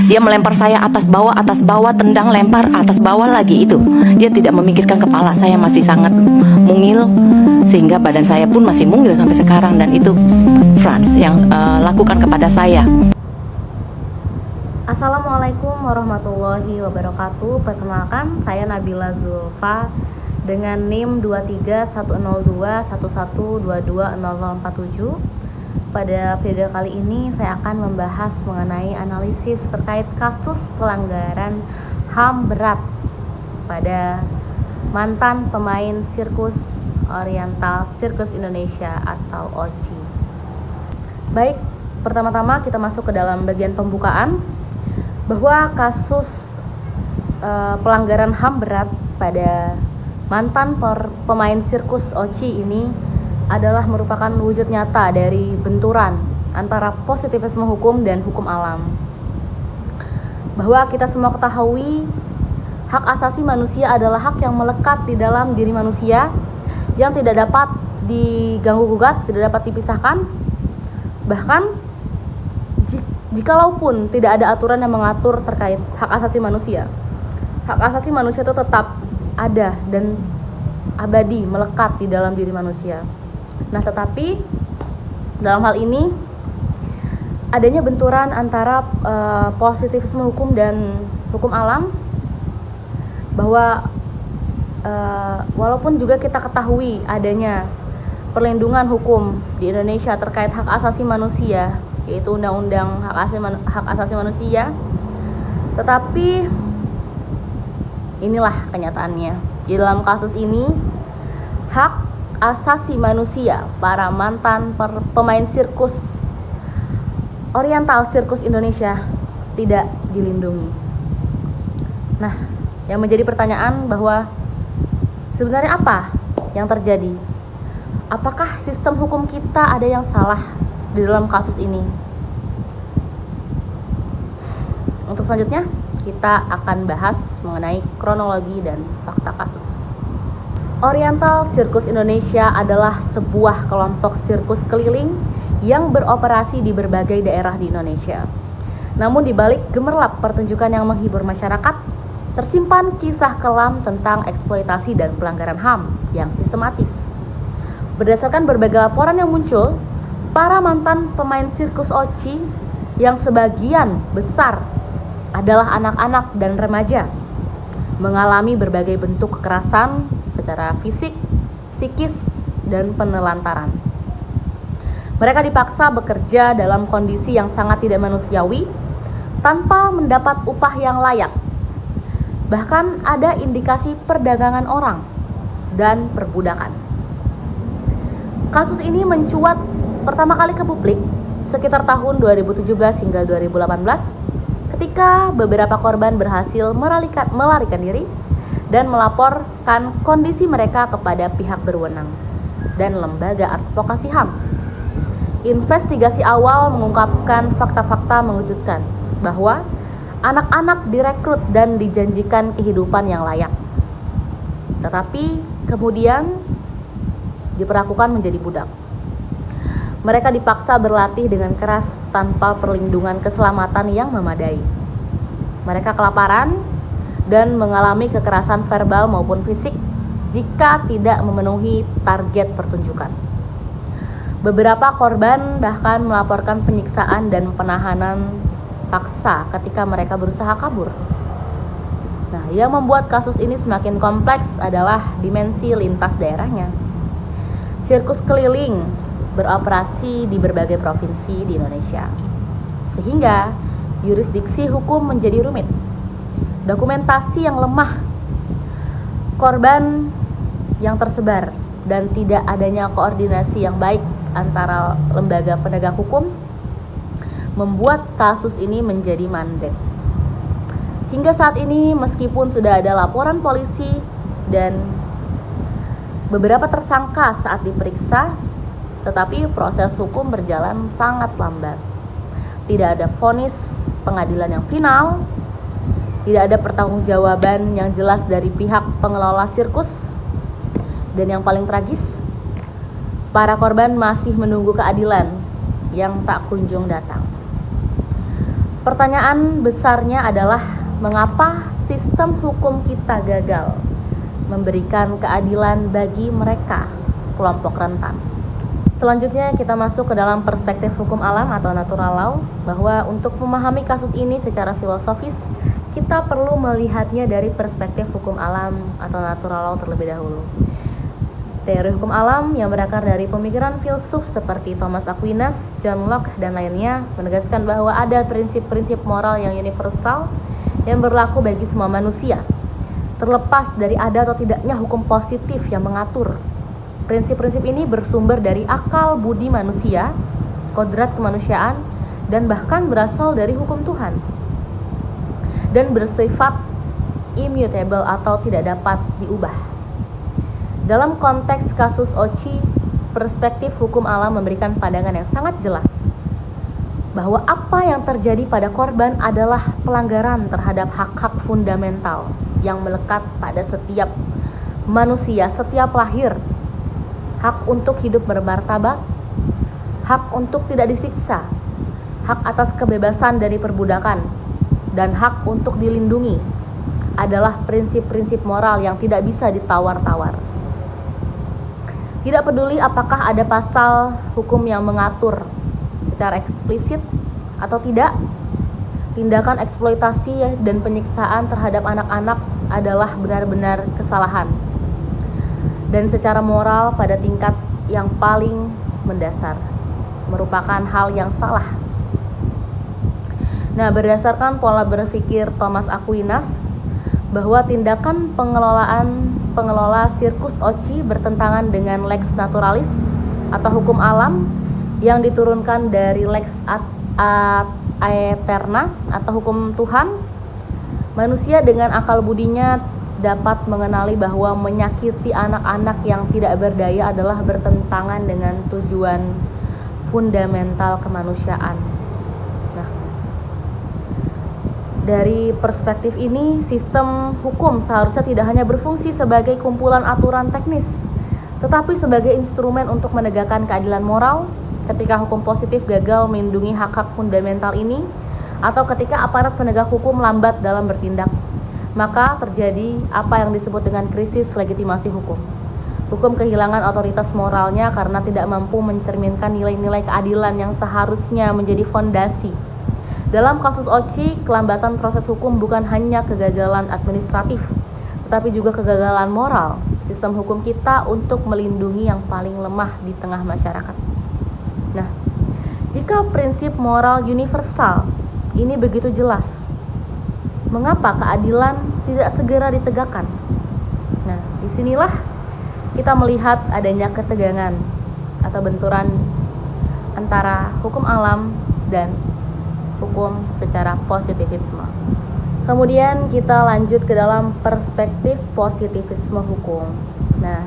Dia melempar saya atas bawah, tendang, lempar, atas bawah lagi itu. Dia tidak memikirkan kepala saya masih sangat mungil, sehingga badan saya pun masih mungil sampai sekarang. Dan itu Franz yang lakukan kepada saya. Assalamualaikum warahmatullahi wabarakatuh. Perkenalkan, saya Nabila Zulfa dengan NIM 231021122047. Pada video kali ini saya akan membahas mengenai analisis terkait kasus pelanggaran HAM berat pada mantan pemain sirkus Oriental Sirkus Indonesia atau OCI. Baik, pertama-tama kita masuk ke dalam bagian pembukaan bahwa kasus pelanggaran HAM berat pada mantan pemain sirkus OCI ini adalah merupakan wujud nyata dari benturan antara positivisme hukum dan hukum alam. Bahwa kita semua ketahui hak asasi manusia adalah hak yang melekat di dalam diri manusia, yang tidak dapat diganggu-gugat, tidak dapat dipisahkan. Bahkan jikalaupun tidak ada aturan yang mengatur terkait hak asasi manusia, hak asasi manusia itu tetap ada dan abadi melekat di dalam diri manusia. Nah, tetapi dalam hal ini adanya benturan antara positivisme hukum dan hukum alam, bahwa walaupun juga kita ketahui adanya perlindungan hukum di Indonesia terkait hak asasi manusia, yaitu Undang-Undang Hak Asasi Manusia, tetapi inilah kenyataannya. Di dalam kasus ini, hak asasi manusia para mantan pemain sirkus Oriental Sirkus Indonesia tidak dilindungi. Nah, yang menjadi pertanyaan bahwa sebenarnya apa yang terjadi? Apakah sistem hukum kita ada yang salah di dalam kasus ini? Untuk selanjutnya, kita akan bahas mengenai kronologi dan fakta kasus. Oriental Sirkus Indonesia adalah sebuah kelompok sirkus keliling yang beroperasi di berbagai daerah di Indonesia. Namun di balik gemerlap pertunjukan yang menghibur masyarakat, tersimpan kisah kelam tentang eksploitasi dan pelanggaran HAM yang sistematis. Berdasarkan berbagai laporan yang muncul, para mantan pemain sirkus OCI yang sebagian besar adalah anak-anak dan remaja mengalami berbagai bentuk kekerasan secara fisik, psikis, dan penelantaran. Mereka dipaksa bekerja dalam kondisi yang sangat tidak manusiawi tanpa mendapat upah yang layak. Bahkan ada indikasi perdagangan orang dan perbudakan. Kasus ini mencuat pertama kali ke publik sekitar tahun 2017 hingga 2018 ketika beberapa korban berhasil melarikan diri dan melaporkan kondisi mereka kepada pihak berwenang dan lembaga advokasi HAM. Investigasi awal mengungkapkan fakta-fakta mengejutkan bahwa anak-anak direkrut dan dijanjikan kehidupan yang layak, tetapi kemudian diperlakukan menjadi budak. Mereka dipaksa berlatih dengan keras tanpa perlindungan keselamatan yang memadai. Mereka kelaparan dan mengalami kekerasan verbal maupun fisik jika tidak memenuhi target pertunjukan. Beberapa korban bahkan melaporkan penyiksaan dan penahanan paksa ketika mereka berusaha kabur. Nah, yang membuat kasus ini semakin kompleks adalah dimensi lintas daerahnya. Sirkus keliling beroperasi di berbagai provinsi di Indonesia, sehingga yurisdiksi hukum menjadi rumit. Dokumentasi yang lemah, korban yang tersebar, dan tidak adanya koordinasi yang baik antara lembaga penegak hukum membuat kasus ini menjadi mandek. Hingga saat ini, meskipun sudah ada laporan polisi dan beberapa tersangka saat diperiksa, tetapi proses hukum berjalan sangat lambat. Tidak ada vonis pengadilan yang final, tidak ada pertanggungjawaban yang jelas dari pihak pengelola sirkus, dan yang paling tragis, para korban masih menunggu keadilan yang tak kunjung datang. Pertanyaan besarnya adalah mengapa sistem hukum kita gagal memberikan keadilan bagi mereka, kelompok rentan. Selanjutnya kita masuk ke dalam perspektif hukum alam atau natural law, bahwa untuk memahami kasus ini secara filosofis, kita perlu melihatnya dari perspektif hukum alam atau natural law terlebih dahulu. Teori hukum alam yang berakar dari pemikiran filsuf seperti Thomas Aquinas, John Locke, dan lainnya menegaskan bahwa ada prinsip-prinsip moral yang universal yang berlaku bagi semua manusia, terlepas dari ada atau tidaknya hukum positif yang mengatur. Prinsip-prinsip ini bersumber dari akal budi manusia, kodrat kemanusiaan, dan bahkan berasal dari hukum Tuhan, dan bersifat immutable atau tidak dapat diubah. Dalam konteks kasus Ochi, perspektif hukum alam memberikan pandangan yang sangat jelas bahwa apa yang terjadi pada korban adalah pelanggaran terhadap hak-hak fundamental yang melekat pada setiap manusia setiap lahir. Hak untuk hidup bermartabat, hak untuk tidak disiksa, hak atas kebebasan dari perbudakan, dan hak untuk dilindungi adalah prinsip-prinsip moral yang tidak bisa ditawar-tawar. Tidak peduli apakah ada pasal hukum yang mengatur secara eksplisit atau tidak, tindakan eksploitasi dan penyiksaan terhadap anak-anak adalah benar-benar kesalahan, dan secara moral pada tingkat yang paling mendasar merupakan hal yang salah. Nah, berdasarkan pola berpikir Thomas Aquinas, bahwa tindakan pengelola sirkus Ochi bertentangan dengan lex naturalis atau hukum alam yang diturunkan dari lex aeterna atau hukum Tuhan. Manusia dengan akal budinya dapat mengenali bahwa menyakiti anak-anak yang tidak berdaya adalah bertentangan dengan tujuan fundamental kemanusiaan. Dari perspektif ini, sistem hukum seharusnya tidak hanya berfungsi sebagai kumpulan aturan teknis, tetapi sebagai instrumen untuk menegakkan keadilan moral ketika hukum positif gagal melindungi hak-hak fundamental ini, atau ketika aparat penegak hukum lambat dalam bertindak. Maka terjadi apa yang disebut dengan krisis legitimasi hukum. Hukum kehilangan otoritas moralnya karena tidak mampu mencerminkan nilai-nilai keadilan yang seharusnya menjadi fondasi. Dalam kasus Ochi, kelambatan proses hukum bukan hanya kegagalan administratif, tetapi juga kegagalan moral sistem hukum kita untuk melindungi yang paling lemah di tengah masyarakat. Nah, jika prinsip moral universal ini begitu jelas, mengapa keadilan tidak segera ditegakkan? Nah, disinilah kita melihat adanya ketegangan atau benturan antara hukum alam dan hukum secara positivisme. Kemudian kita lanjut ke dalam perspektif positivisme hukum. Nah,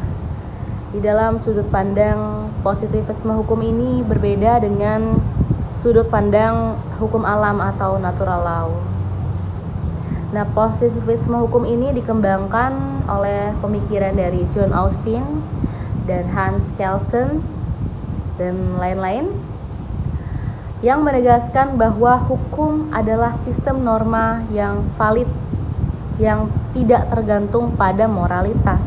di dalam sudut pandang positivisme hukum ini berbeda dengan sudut pandang hukum alam atau natural law. Nah, positivisme hukum ini dikembangkan oleh pemikiran dari John Austin dan Hans Kelsen dan lain-lain, yang menegaskan bahwa hukum adalah sistem norma yang valid, yang tidak tergantung pada moralitas,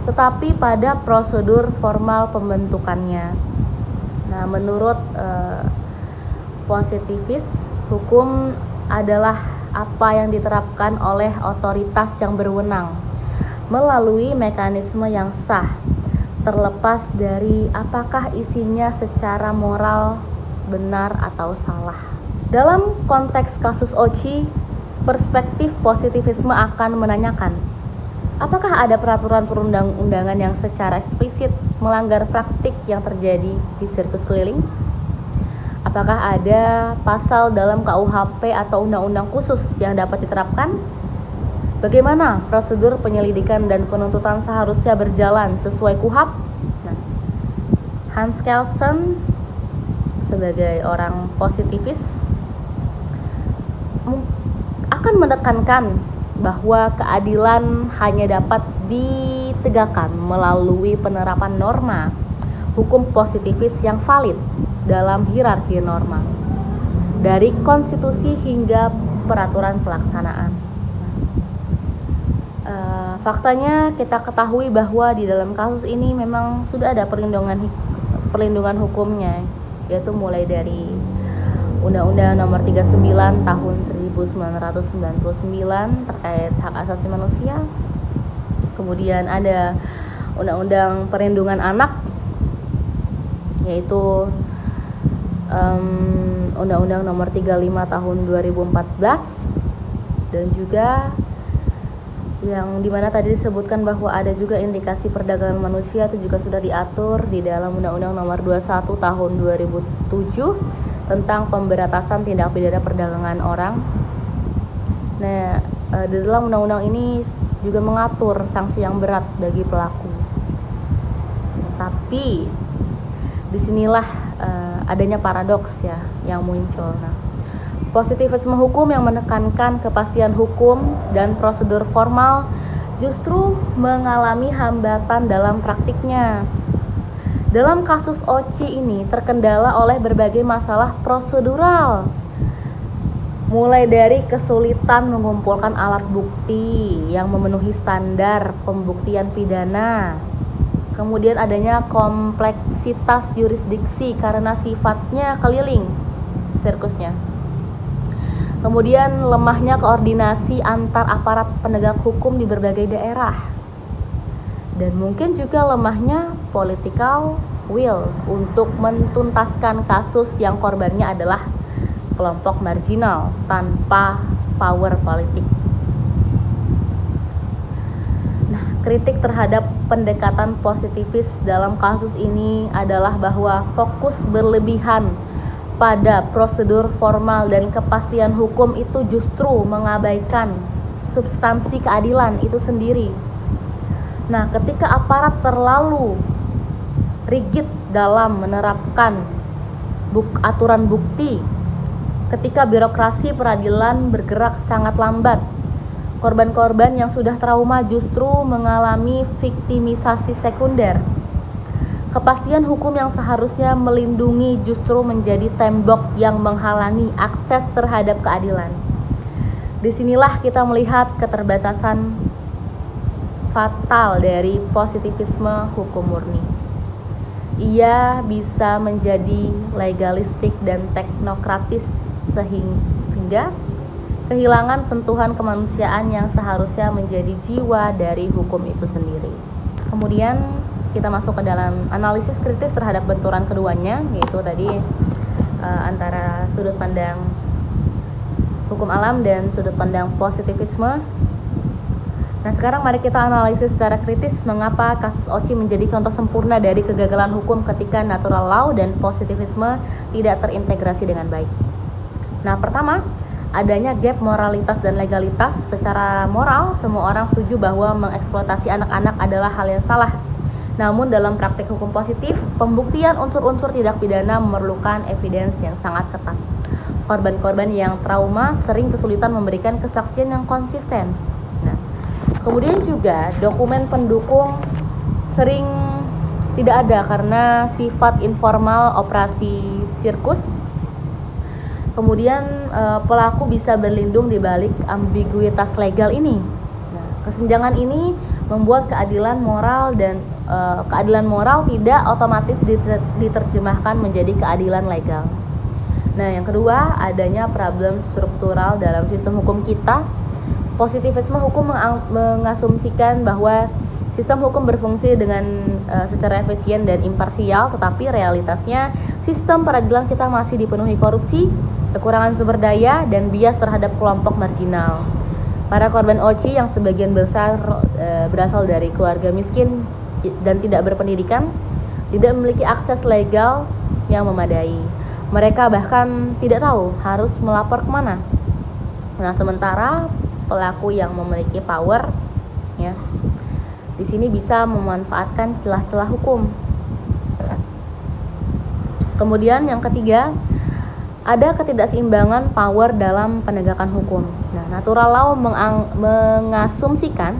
tetapi pada prosedur formal pembentukannya. Nah, menurut positivis, hukum adalah apa yang diterapkan oleh otoritas yang berwenang melalui mekanisme yang sah, terlepas dari apakah isinya secara moral benar atau salah. Dalam konteks kasus Ochi, perspektif positivisme akan menanyakan, apakah ada peraturan perundang-undangan yang secara eksplisit melanggar praktik yang terjadi di sirkus keliling? Apakah ada pasal dalam KUHP atau undang-undang khusus yang dapat diterapkan? Bagaimana prosedur penyelidikan dan penuntutan seharusnya berjalan sesuai KUHP? Nah, Hans Kelsen sebagai orang positivis akan menekankan bahwa keadilan hanya dapat ditegakkan melalui penerapan norma hukum positivis yang valid dalam hierarki norma. dari konstitusi hingga peraturan pelaksanaan. Faktanya kita ketahui bahwa di dalam kasus ini memang sudah ada perlindungan hukumnya, yaitu mulai dari Undang-Undang Nomor 39 Tahun 1999 terkait hak asasi manusia. Kemudian ada Undang-Undang Perlindungan Anak, yaitu Undang-Undang Nomor 35 Tahun 2014, dan juga yang dimana tadi disebutkan bahwa ada juga indikasi perdagangan manusia, itu juga sudah diatur di dalam Undang-Undang Nomor 21 Tahun 2007 tentang pemberantasan tindak pidana perdagangan orang. Nah, di dalam undang-undang ini juga mengatur sanksi yang berat bagi pelaku. Tapi disinilah adanya paradoks ya yang muncul. Nah, positivisme hukum yang menekankan kepastian hukum dan prosedur formal justru mengalami hambatan dalam praktiknya. Dalam kasus Oci ini terkendala oleh berbagai masalah prosedural, mulai dari kesulitan mengumpulkan alat bukti yang memenuhi standar pembuktian pidana, kemudian adanya kompleksitas yurisdiksi karena sifatnya keliling sirkusnya, kemudian lemahnya koordinasi antar aparat penegak hukum di berbagai daerah, dan mungkin juga lemahnya political will untuk mentuntaskan kasus yang korbannya adalah kelompok marginal tanpa power politik. Nah, kritik terhadap pendekatan positifis dalam kasus ini adalah bahwa fokus berlebihan pada prosedur formal dan kepastian hukum itu justru mengabaikan substansi keadilan itu sendiri. Nah, ketika aparat terlalu rigid dalam menerapkan aturan bukti, ketika birokrasi peradilan bergerak sangat lambat, korban-korban yang sudah trauma justru mengalami viktimisasi sekunder. Kepastian hukum yang seharusnya melindungi justru menjadi tembok yang menghalangi akses terhadap keadilan. Disinilah kita melihat keterbatasan fatal dari positivisme hukum murni. Ia bisa menjadi legalistik dan teknokratis sehingga kehilangan sentuhan kemanusiaan yang seharusnya menjadi jiwa dari hukum itu sendiri. Kemudian kita masuk ke dalam analisis kritis terhadap benturan keduanya, yaitu tadi antara sudut pandang hukum alam dan sudut pandang positivisme. Nah, sekarang mari kita analisis secara kritis mengapa kasus Oci menjadi contoh sempurna dari kegagalan hukum ketika natural law dan positivisme tidak terintegrasi dengan baik. Nah, pertama, adanya gap moralitas dan legalitas. Secara moral, semua orang setuju bahwa mengeksploitasi anak-anak adalah hal yang salah. Namun dalam praktik hukum positif, pembuktian unsur-unsur tindak pidana memerlukan evidence yang sangat ketat. Korban-korban yang trauma sering kesulitan memberikan kesaksian yang konsisten. Nah, kemudian juga dokumen pendukung sering tidak ada karena sifat informal operasi sirkus. Kemudian pelaku bisa berlindung di balik ambiguitas legal ini. Nah, kesenjangan ini membuat keadilan moral tidak otomatis diterjemahkan menjadi keadilan legal. Nah, yang kedua, adanya problem struktural dalam sistem hukum kita. Positivisme hukum mengasumsikan bahwa sistem hukum berfungsi dengan secara efisien dan imparsial, tetapi realitasnya sistem peradilan kita masih dipenuhi korupsi, kekurangan sumber daya, dan bias terhadap kelompok marginal. Para korban Oci yang sebagian besar berasal dari keluarga miskin dan tidak berpendidikan, tidak memiliki akses legal yang memadai. Mereka bahkan tidak tahu harus melapor kemana. Nah, sementara pelaku yang memiliki power, ya, di sini bisa memanfaatkan celah-celah hukum. Kemudian yang ketiga, ada ketidakseimbangan power dalam penegakan hukum. Nah, natural law mengasumsikan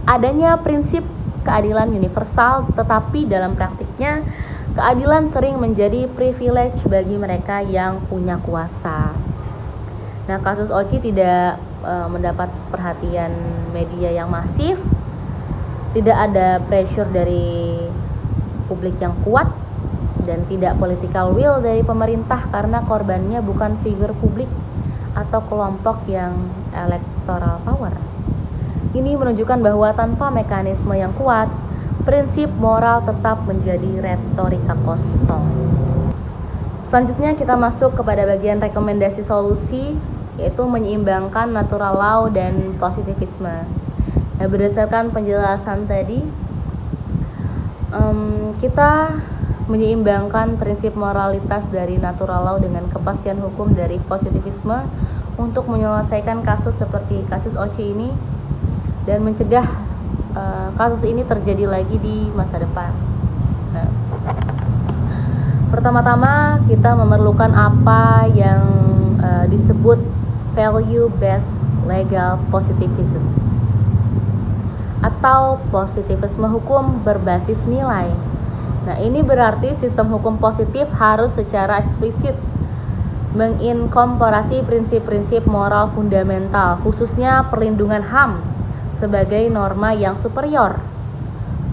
adanya prinsip keadilan universal, tetapi dalam praktiknya keadilan sering menjadi privilege bagi mereka yang punya kuasa. Nah, kasus Ochi tidak mendapat perhatian media yang masif, tidak ada pressure dari publik yang kuat, dan tidak political will dari pemerintah karena korbannya bukan figur publik atau kelompok yang electoral power. Ini menunjukkan bahwa tanpa mekanisme yang kuat, prinsip moral tetap menjadi retorika kosong. Selanjutnya kita masuk kepada bagian rekomendasi solusi, yaitu menyeimbangkan natural law dan positivisme. Nah, berdasarkan penjelasan tadi, kita menyeimbangkan prinsip moralitas dari natural law dengan kepastian hukum dari positivisme untuk menyelesaikan kasus seperti kasus Ochi ini dan mencegah kasus ini terjadi lagi di masa depan. Nah, pertama-tama kita memerlukan apa yang disebut value-based legal positivism atau positivisme hukum berbasis nilai. Nah, ini berarti sistem hukum positif harus secara eksplisit menginkorporasi prinsip-prinsip moral fundamental, khususnya perlindungan HAM sebagai norma yang superior.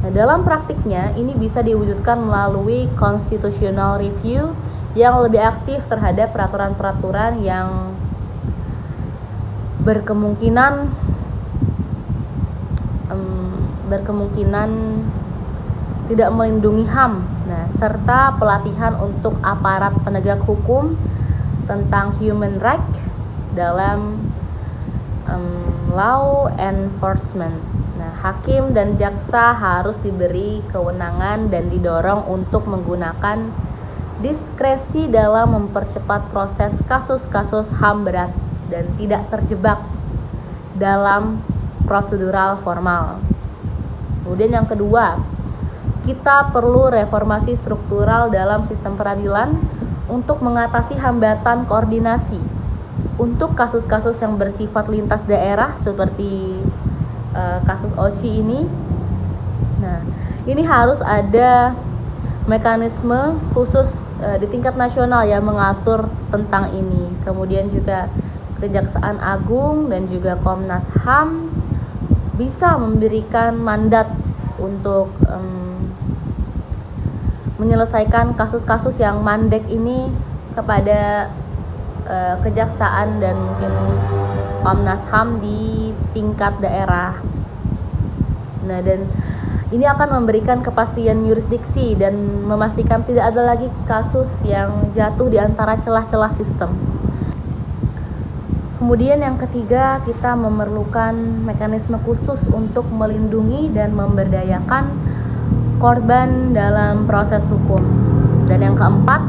Nah, dalam praktiknya ini bisa diwujudkan melalui constitutional review yang lebih aktif terhadap peraturan-peraturan yang berkemungkinan tidak melindungi HAM. Nah, serta pelatihan untuk aparat penegak hukum tentang human right dalam law enforcement. Nah, hakim dan jaksa harus diberi kewenangan dan didorong untuk menggunakan diskresi dalam mempercepat proses kasus-kasus HAM berat dan tidak terjebak dalam prosedural formal. Kemudian yang kedua, kita perlu reformasi struktural dalam sistem peradilan untuk mengatasi hambatan koordinasi untuk kasus-kasus yang bersifat lintas daerah seperti kasus Ochi ini. Nah, ini harus ada mekanisme khusus di tingkat nasional yang mengatur tentang ini. Kemudian juga Kejaksaan Agung dan juga Komnas HAM bisa memberikan mandat untuk menyelesaikan kasus-kasus yang mandek ini kepada kejaksaan dan mungkin Komnas HAM di tingkat daerah. Nah, dan ini akan memberikan kepastian yurisdiksi dan memastikan tidak ada lagi kasus yang jatuh di antara celah-celah sistem. Kemudian yang ketiga, kita memerlukan mekanisme khusus untuk melindungi dan memberdayakan korban dalam proses hukum. Dan yang keempat,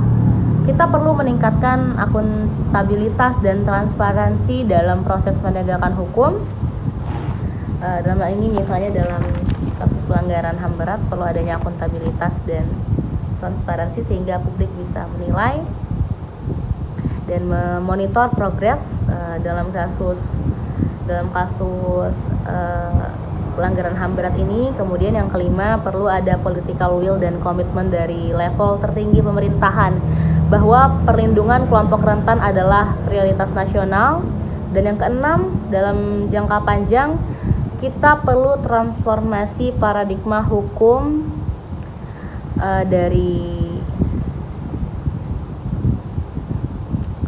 kita perlu meningkatkan akuntabilitas dan transparansi dalam proses penegakan hukum. Dalam hal ini misalnya dalam kasus pelanggaran HAM berat perlu adanya akuntabilitas dan transparansi sehingga publik bisa menilai dan memonitor progres dalam kasus pelanggaran HAM berat ini. Kemudian yang kelima, perlu ada political will dan komitmen dari level tertinggi pemerintahan bahwa perlindungan kelompok rentan adalah prioritas nasional. Dan yang keenam, dalam jangka panjang kita perlu transformasi paradigma hukum dari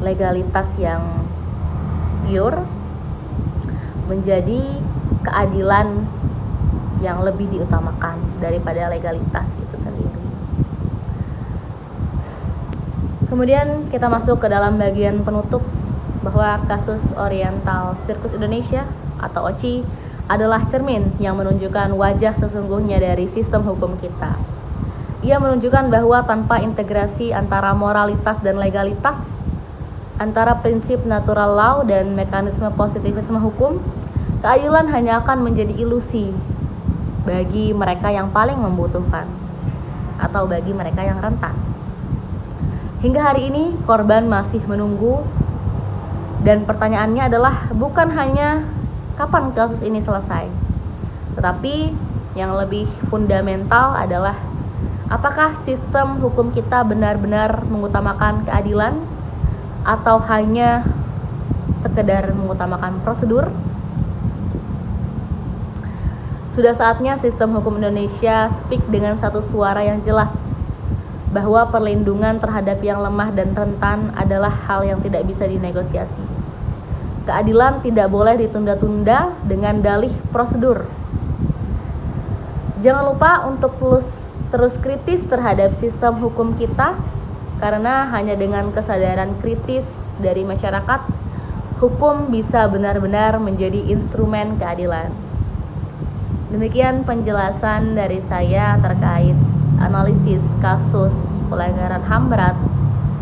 legalitas yang pure menjadi keadilan yang lebih diutamakan daripada legalitas itu sendiri. Kemudian kita masuk ke dalam bagian penutup bahwa kasus Oriental Circus Indonesia atau OCI adalah cermin yang menunjukkan wajah sesungguhnya dari sistem hukum kita. Ia menunjukkan bahwa tanpa integrasi antara moralitas dan legalitas, antara prinsip natural law dan mekanisme positivisme hukum, keadilan hanya akan menjadi ilusi bagi mereka yang paling membutuhkan atau bagi mereka yang rentan. Hingga hari ini korban masih menunggu, dan pertanyaannya adalah bukan hanya kapan kasus ini selesai, tetapi yang lebih fundamental adalah Apakah sistem hukum kita benar-benar mengutamakan keadilan atau hanya sekedar mengutamakan prosedur? Sudah saatnya sistem hukum Indonesia speak dengan satu suara yang jelas bahwa perlindungan terhadap yang lemah dan rentan adalah hal yang tidak bisa dinegosiasi. Keadilan tidak boleh ditunda-tunda dengan dalih prosedur. Jangan lupa untuk terus kritis terhadap sistem hukum kita, karena hanya dengan kesadaran kritis dari masyarakat, hukum bisa benar-benar menjadi instrumen keadilan. Demikian penjelasan dari saya terkait analisis kasus pelanggaran HAM berat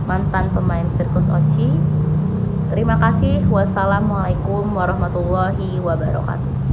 mantan pemain sirkus Oci. Terima kasih. Wassalamualaikum warahmatullahi wabarakatuh.